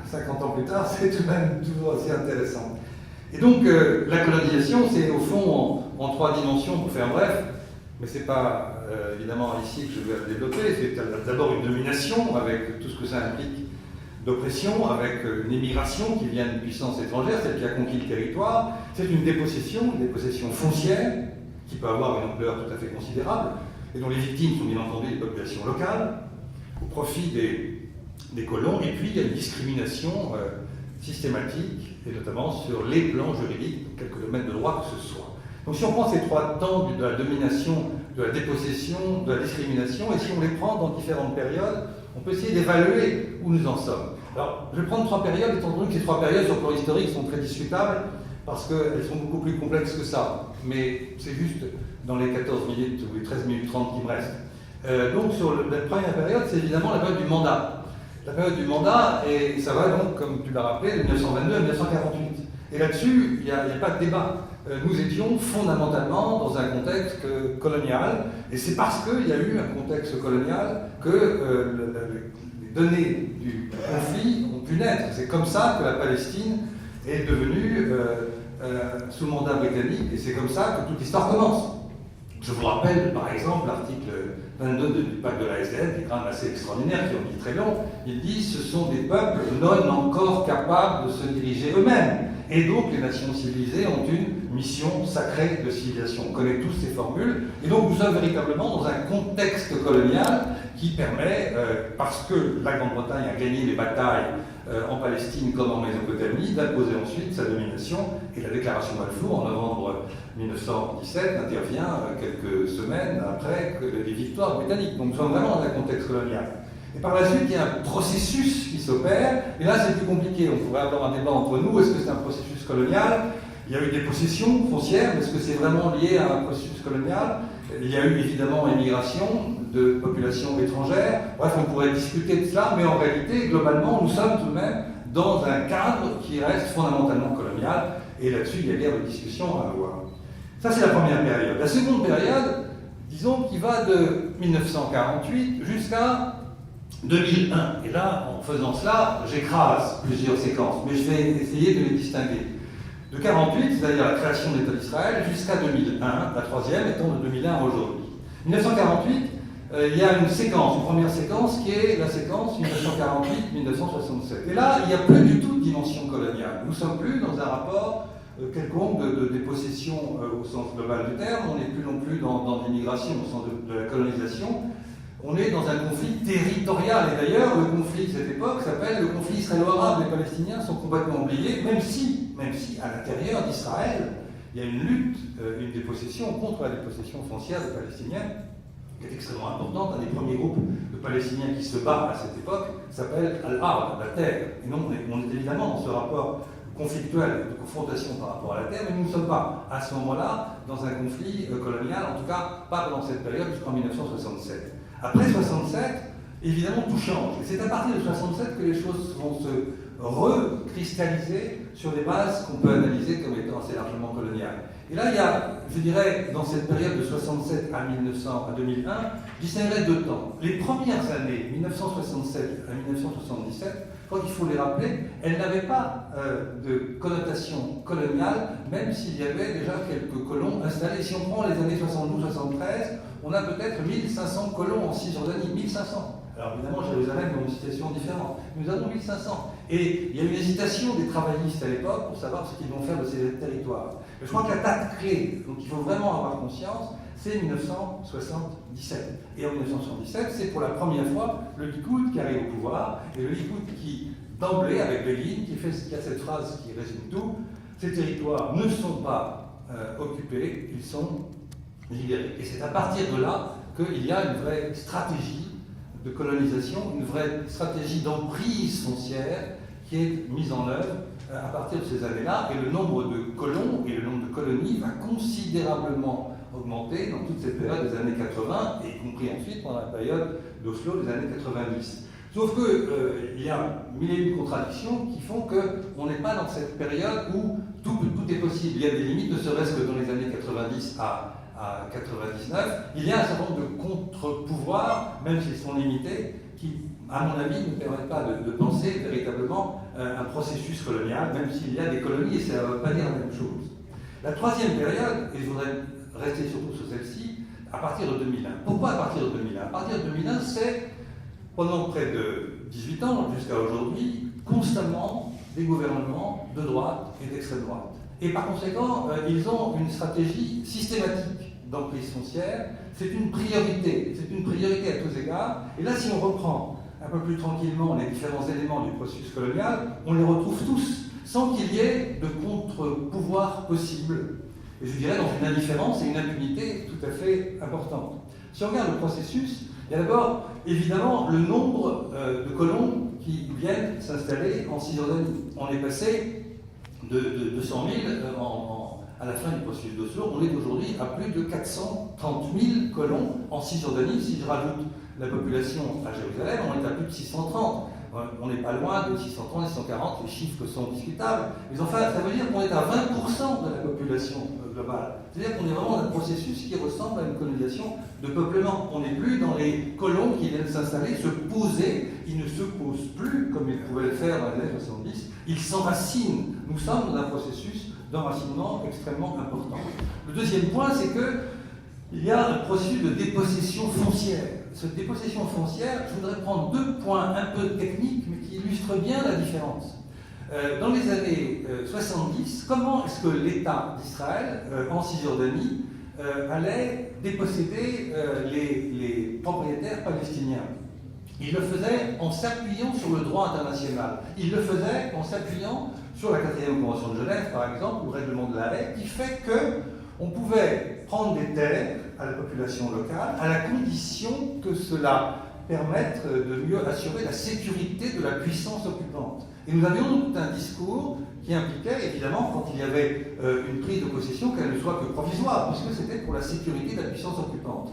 50 ans plus tard, c'est tout de même toujours assez intéressant. Et donc, la colonisation, c'est au fond en 3 dimensions, pour faire bref, mais c'est pas évidemment ici que je vais le développer. C'est d'abord une domination, avec tout ce que ça implique d'oppression, avec une immigration qui vient d'une puissance étrangère, celle qui a conquis le territoire. C'est une dépossession foncière, qui peut avoir une ampleur tout à fait considérable, et dont les victimes sont bien entendu les populations locales, au profit des colons. Et puis, il y a une discrimination systématique, et notamment sur les plans juridiques, dans quelques domaines de droit que ce soit. Donc si on prend ces 3 temps de la domination, de la dépossession, de la discrimination, et si on les prend dans différentes périodes, on peut essayer d'évaluer où nous en sommes. Alors, je vais prendre 3 périodes, étant donné que ces 3 périodes sur le plan historique sont très discutables, parce qu'elles sont beaucoup plus complexes que ça. Mais c'est juste dans les 14 minutes ou les 13 minutes 30 qui me restent. Donc sur la première période, c'est évidemment la période du mandat. La période du mandat, et ça va donc, comme tu l'as rappelé, de 1922 à 1948. Et là-dessus, il n'y a pas de débat. Nous étions fondamentalement dans un contexte colonial, et c'est parce qu'il y a eu un contexte colonial que les données du conflit ont pu naître. C'est comme ça que la Palestine est devenue sous mandat britannique, et c'est comme ça que toute l'histoire commence. Je vous rappelle, par exemple, l'article 22 du pacte de la SDN, qui est quand même assez extraordinaire, qui en dit très long. Il dit « Ce sont des peuples non encore capables de se diriger eux-mêmes. » Et donc, les nations civilisées ont une mission sacrée de civilisation. On connaît tous ces formules. Et donc, nous sommes véritablement dans un contexte colonial qui permet, parce que la Grande-Bretagne a gagné les batailles en Palestine comme en Mésopotamie, d'imposer ensuite sa domination. Et la déclaration Balfour, en novembre 1917, intervient quelques semaines après les victoires britanniques. Donc, nous sommes vraiment dans un contexte colonial. Et par la suite, il y a un processus qui s'opère, et là c'est plus compliqué, on pourrait avoir un débat entre nous, est-ce que c'est un processus colonial? Il y a eu des possessions foncières, mais est-ce que c'est vraiment lié à un processus colonial? Il y a eu évidemment immigration de populations étrangères, bref, on pourrait discuter de cela, mais en réalité, globalement, nous sommes tout de même dans un cadre qui reste fondamentalement colonial, et là-dessus, il y a guère de discussion à avoir. Ça, c'est la première période. La seconde période, disons, qui va de 1948 jusqu'à 2001. Et là, en faisant cela, j'écrase plusieurs séquences, mais je vais essayer de les distinguer. De 48, c'est-à-dire la création de l'État d'Israël, jusqu'à 2001, la troisième étant de 2001 à aujourd'hui. 1948, il y a une séquence, une première séquence qui est la séquence 1948-1967. Et là, il n'y a plus du tout de dimension coloniale. Nous ne sommes plus dans un rapport quelconque de dépossession au sens global du terme, on n'est plus non plus dans l'immigration au sens de la colonisation. On est dans un conflit territorial, et d'ailleurs le conflit de cette époque s'appelle le conflit israélo-arabe. Les Palestiniens sont complètement oubliés, même si à l'intérieur d'Israël, il y a une lutte, une dépossession contre la dépossession foncière des Palestiniens, qui est extrêmement importante. Un des premiers groupes de Palestiniens qui se bat à cette époque s'appelle Al-Ard, la terre. Et non, on est évidemment dans ce rapport conflictuel, de confrontation par rapport à la terre, mais nous ne sommes pas à ce moment-là dans un conflit colonial, en tout cas pas pendant cette période jusqu'en 1967. Après 67, évidemment, tout change. Et c'est à partir de 67 que les choses vont se recristalliser sur des bases qu'on peut analyser comme étant assez largement coloniales. Et là, il y a, je dirais, dans cette période de 67 à 2001, je distinguerais 2 temps. Les premières années, 1967 à 1977, je crois qu'il faut les rappeler, elles n'avaient pas de connotation coloniale, même s'il y avait déjà quelques colons installés. Si on prend les années 72-73, on a peut-être 1500 colons en Cisjordanie, 1500. Alors évidemment, Jérusalem est dans une situation différente. Nous avons 1500. Et il y a une hésitation des travaillistes à l'époque pour savoir ce qu'ils vont faire de ces territoires. Mais je crois que la date clé, donc il faut vraiment avoir conscience, c'est 1977. Et en 1977, c'est pour la première fois le Likoud qui arrive au pouvoir, et le Likoud qui, d'emblée, avec Begin, qui a cette phrase qui résume tout, ces territoires ne sont pas occupés, ils sont libérés. Et c'est à partir de là qu'il y a une vraie stratégie de colonisation, une vraie stratégie d'emprise foncière qui est mise en œuvre à partir de ces années-là, et le nombre de colons et le nombre de colonies va considérablement augmenter dans toute cette période des années 80, et y compris ensuite pendant la période d'Oslo des années 90. Sauf qu'il y a mille et une contradictions qui font qu'on n'est pas dans cette période où tout est possible. Il y a des limites, ne serait-ce que dans les années 90 à 99. Il y a un certain nombre de contre-pouvoirs, même s'ils sont limités, qui, à mon avis, ne permettent pas de penser véritablement un processus colonial, même s'il y a des colonies, et ça ne veut pas dire la même chose. La troisième période, et je voudrais rester surtout sur celle-ci, à partir de 2001. Pourquoi à partir de 2001 ? À partir de 2001, c'est, pendant près de 18 ans, jusqu'à aujourd'hui, constamment des gouvernements de droite et d'extrême droite. Et par conséquent, ils ont une stratégie systématique d'emprise foncière. C'est une priorité à tous égards. Et là, si on reprend un peu plus tranquillement les différents éléments du processus colonial, on les retrouve tous, sans qu'il y ait de contre-pouvoir possible. Et je dirais dans une indifférence et une impunité tout à fait importante. Si on regarde le processus, il y a d'abord évidemment le nombre de colons qui viennent s'installer en Cisjordanie. On est passé de 200 000 à la fin du processus d'Oslo. On est aujourd'hui à plus de 430 000 colons en Cisjordanie. Si je rajoute la population à Jérusalem, on est à plus de 630. On n'est pas loin de 630, 640, les chiffres sont discutables. Mais enfin, ça veut dire qu'on est à 20% de la population globale. C'est-à-dire qu'on est vraiment dans un processus qui ressemble à une colonisation de peuplement. On n'est plus dans les colons qui viennent s'installer, se poser. Ils ne se posent plus comme ils pouvaient le faire dans les années 70. Ils s'enracinent. Nous sommes dans un processus d'enracinement extrêmement important. Le deuxième point, c'est qu'il y a un processus de dépossession foncière. Cette dépossession foncière, je voudrais prendre deux points un peu techniques, mais qui illustrent bien la différence. Dans les années 70, comment est-ce que l'État d'Israël, en Cisjordanie, allait déposséder les propriétaires palestiniens? Il le faisait en s'appuyant sur le droit international. Il le faisait en s'appuyant sur la 4e Convention de Genève, par exemple, ou le règlement de la Haye, qui fait qu'on pouvait prendre des terres à la population locale, à la condition que cela permette de mieux assurer la sécurité de la puissance occupante. Et nous avions tout un discours qui impliquait, évidemment, quand il y avait une prise de possession, qu'elle ne soit que provisoire, puisque c'était pour la sécurité de la puissance occupante.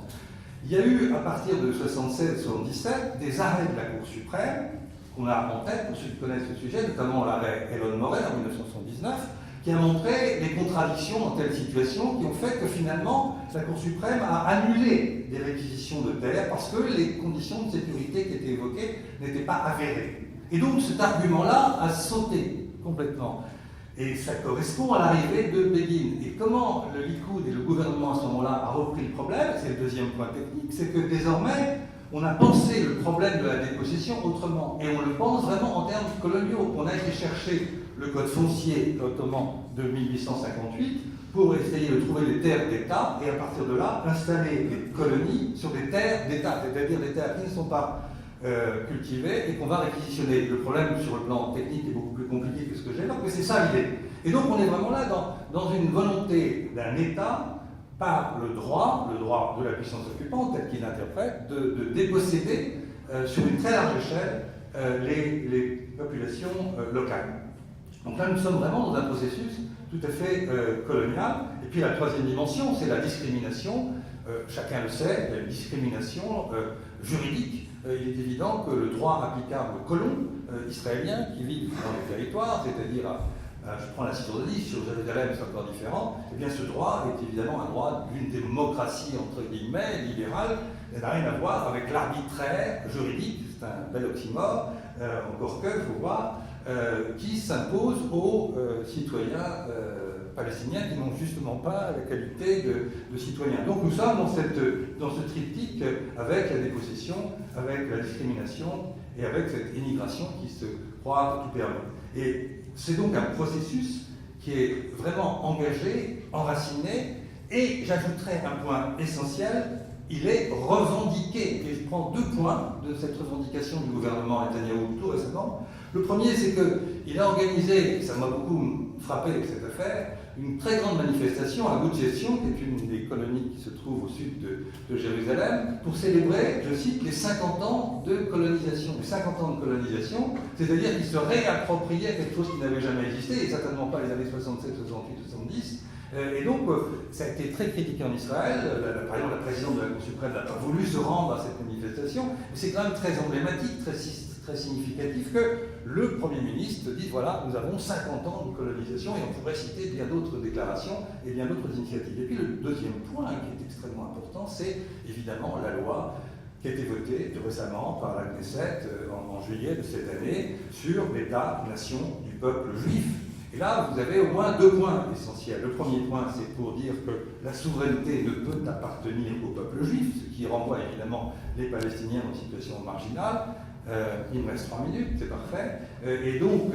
Il y a eu, à partir de 76-77, des arrêts de la Cour suprême, qu'on a en tête, pour ceux qui connaissent ce sujet, notamment l'arrêt Elon Morel en 1979, qui a montré les contradictions dans telle situation, qui ont fait que finalement, la Cour suprême a annulé des réquisitions de terres parce que les conditions de sécurité qui étaient évoquées n'étaient pas avérées. Et donc cet argument-là a sauté complètement. Et ça correspond à l'arrivée de Begin. Et comment le Likoud et le gouvernement à ce moment-là a repris le problème, c'est le deuxième point technique, c'est que désormais, on a pensé le problème de la dépossession autrement. Et on le pense vraiment en termes coloniaux. On a été chercher le code foncier ottoman de 1858 pour essayer de trouver des terres d'État et à partir de là, installer des colonies sur des terres d'État, c'est-à-dire des terres qui ne sont pas cultivées et qu'on va réquisitionner. Le problème sur le plan technique est beaucoup plus compliqué que ce que j'évoque, mais c'est ça l'idée. Et donc on est vraiment là dans une volonté d'un État, par le droit de la puissance occupante, tel qu'il l'interprète, de déposséder sur une très large échelle les populations locales. Donc là, nous sommes vraiment dans un processus tout à fait colonial. Et puis la troisième dimension, c'est la discrimination. Chacun le sait, il y a une discrimination juridique. Il est évident que le droit applicable aux colons israéliens qui vivent dans les territoires, c'est-à-dire je prends la Cisjordanie, sur Jérusalem c'est encore différent, eh bien ce droit est évidemment un droit d'une démocratie entre guillemets, libérale, et n'a rien à voir avec l'arbitraire juridique, c'est un bel oxymore, encore que, il faut voir, qui s'impose aux citoyens palestiniens qui n'ont justement pas la qualité de citoyens. Donc nous sommes dans ce triptyque avec la dépossession, avec la discrimination et avec cette immigration qui se croit tout permis. Et c'est donc un processus qui est vraiment engagé, enraciné, et j'ajouterai un point essentiel, il est revendiqué. Et je prends deux points de cette revendication du gouvernement Netanyahou tout récemment. Le premier, c'est qu'il a organisé, et ça m'a beaucoup frappé avec cette affaire, une très grande manifestation à Goudjession, qui est une des colonies qui se trouve au sud de Jérusalem, pour célébrer, je cite, les 50 ans de colonisation. Les 50 ans de colonisation, c'est-à-dire qu'ils se réappropriaient quelque chose qui n'avait jamais existé, et certainement pas les années 67, 68, 70. Et donc, ça a été très critiqué en Israël. Par exemple, la présidente de la Cour suprême n'a pas voulu se rendre à cette manifestation, mais c'est quand même très emblématique, très très significatif que le Premier ministre dise voilà, nous avons 50 ans de colonisation, et on pourrait citer bien d'autres déclarations et bien d'autres initiatives. Et puis le deuxième point qui est extrêmement important, c'est évidemment la loi qui a été votée tout récemment par la Knesset en juillet de cette année sur l'État-nation du peuple juif. Et là, vous avez au moins deux points essentiels. Le premier point, c'est pour dire que la souveraineté ne peut appartenir au peuple juif, ce qui renvoie évidemment les Palestiniens en situation marginale. Il me reste 3 minutes, c'est parfait. Et donc,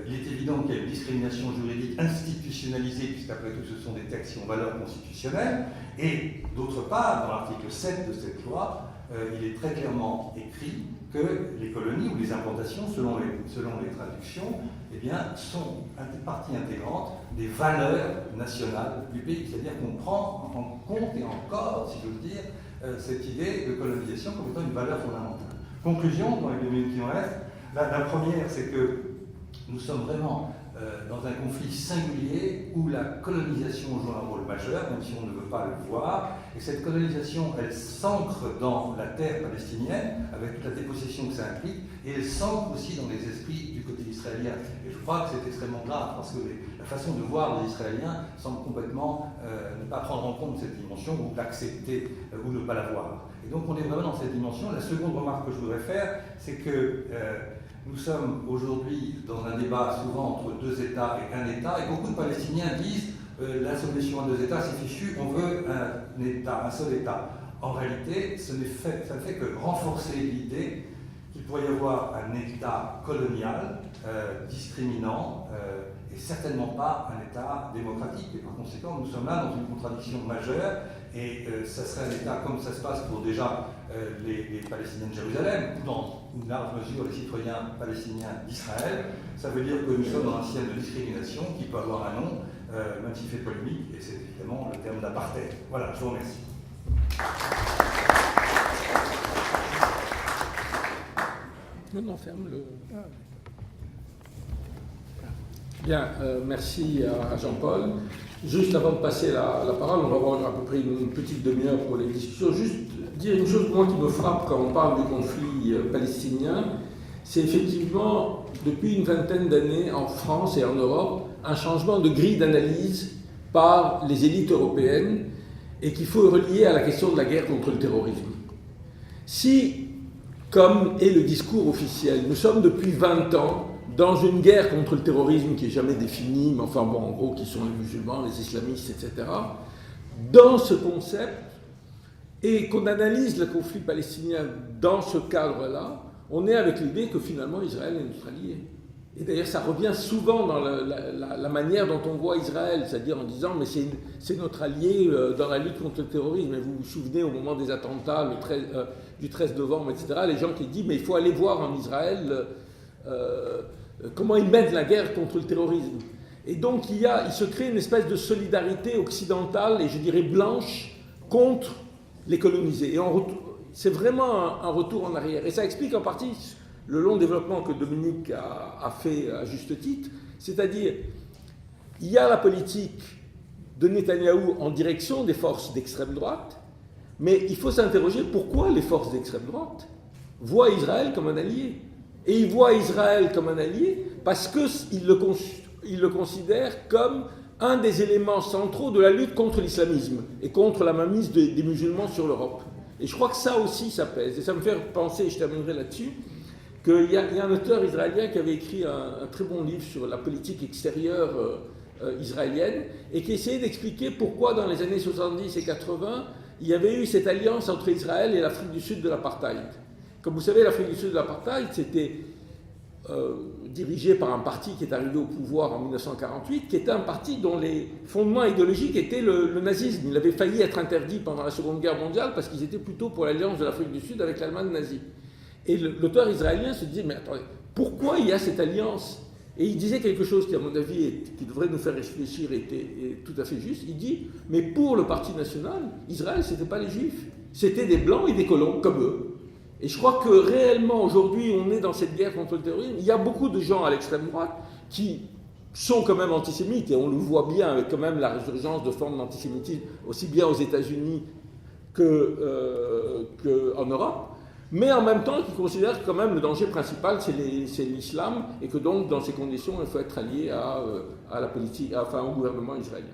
il est évident qu'il y a une discrimination juridique institutionnalisée, puisqu'après tout, ce sont des textes qui ont valeur constitutionnelle. Et d'autre part, dans l'article 7 de cette loi, il est très clairement écrit que les colonies ou les implantations, selon les traductions, eh bien, sont partie intégrante des valeurs nationales du pays. C'est-à-dire qu'on prend en compte et encore, si j'ose dire, cette idée de colonisation comme étant une valeur fondamentale. Conclusion, dans les 2 minutes qui me restent, la première, c'est que nous sommes vraiment dans un conflit singulier où la colonisation joue un rôle majeur, même si on ne veut pas le voir. Et cette colonisation, elle s'ancre dans la terre palestinienne, avec toute la dépossession que ça implique, et elle s'ancre aussi dans les esprits du côté israélien. Et je crois que c'est extrêmement grave, parce que la façon de voir les Israéliens semble complètement ne pas prendre en compte cette dimension, ou l'accepter, ou ne pas la voir. Et donc on est vraiment dans cette dimension. La seconde remarque que je voudrais faire, c'est que nous sommes aujourd'hui dans un débat souvent entre 2 États et un État, et beaucoup de Palestiniens disent la solution à 2 États, c'est fichu, on veut un État, un seul État. En réalité, ça ne fait que renforcer l'idée qu'il pourrait y avoir un État colonial, discriminant, et certainement pas un État démocratique. Et par conséquent, nous sommes là dans une contradiction majeure, et ça serait un État comme ça se passe pour déjà les Palestiniens de Jérusalem, ou dans une large mesure les citoyens palestiniens d'Israël. Ça veut dire que nous sommes dans un système de discrimination qui peut avoir un nom, même s'il fait polémique, et c'est évidemment le terme d'apartheid. Voilà, je vous remercie. Non, ferme le... Bien, merci à Jean-Paul. Juste avant de passer la parole, on va avoir à peu près une petite demi-heure pour les discussions. Juste dire une chose, moi, qui me frappe quand on parle du conflit palestinien, c'est effectivement, depuis une vingtaine d'années, en France et en Europe, un changement de grille d'analyse par les élites européennes, et qu'il faut relier à la question de la guerre contre le terrorisme. Si, comme est le discours officiel, nous sommes depuis 20 ans dans une guerre contre le terrorisme qui n'est jamais définie, mais enfin bon, en gros, qui sont les musulmans, les islamistes, etc., dans ce concept, et qu'on analyse le conflit palestinien dans ce cadre-là, on est avec l'idée que finalement Israël est notre allié. Et d'ailleurs, ça revient souvent dans la manière dont on voit Israël, c'est-à-dire en disant mais c'est notre allié dans la lutte contre le terrorisme. Et vous vous souvenez, au moment des attentats du 13 novembre, etc., les gens qui disent mais il faut aller voir en Israël comment ils mènent la guerre contre le terrorisme. Et donc il se crée une espèce de solidarité occidentale, et je dirais blanche, contre les colonisés. Et c'est vraiment un retour en arrière. Et ça explique en partie le long développement que Dominique a fait à juste titre, c'est-à-dire il y a la politique de Netanyahou en direction des forces d'extrême droite, mais il faut s'interroger pourquoi les forces d'extrême droite voient Israël comme un allié. Et ils voient Israël comme un allié parce qu'ils le considèrent comme un des éléments centraux de la lutte contre l'islamisme et contre la mainmise des musulmans sur l'Europe. Et je crois que ça aussi, ça pèse. Et ça me fait penser, et je terminerai là-dessus, qu'il y a un auteur israélien qui avait écrit un très bon livre sur la politique extérieure israélienne et qui essayait d'expliquer pourquoi dans les années 70 et 80, il y avait eu cette alliance entre Israël et l'Afrique du Sud de l'apartheid. Comme vous savez, l'Afrique du Sud de l'apartheid, c'était dirigé par un parti qui est arrivé au pouvoir en 1948, qui était un parti dont les fondements idéologiques étaient le nazisme. Il avait failli être interdit pendant la Seconde Guerre mondiale parce qu'ils étaient plutôt pour l'alliance de l'Afrique du Sud avec l'Allemagne nazie. Et l'auteur israélien se disait, mais attendez, pourquoi il y a cette alliance? Et il disait quelque chose qui, à mon avis, qui devrait nous faire réfléchir, est tout à fait juste. Il dit, mais pour le Parti national, Israël, ce n'était pas les Juifs. C'était des Blancs et des colons, comme eux. Et je crois que réellement, aujourd'hui, on est dans cette guerre contre le terrorisme. Il y a beaucoup de gens à l'extrême droite qui sont quand même antisémites, et on le voit bien avec quand même la résurgence de formes d'antisémitisme, aussi bien aux États-Unis qu'en Europe. mais en même temps qui considère que quand même le danger principal c'est l'islam et que donc dans ces conditions il faut être allié à la politique, enfin au gouvernement israélien.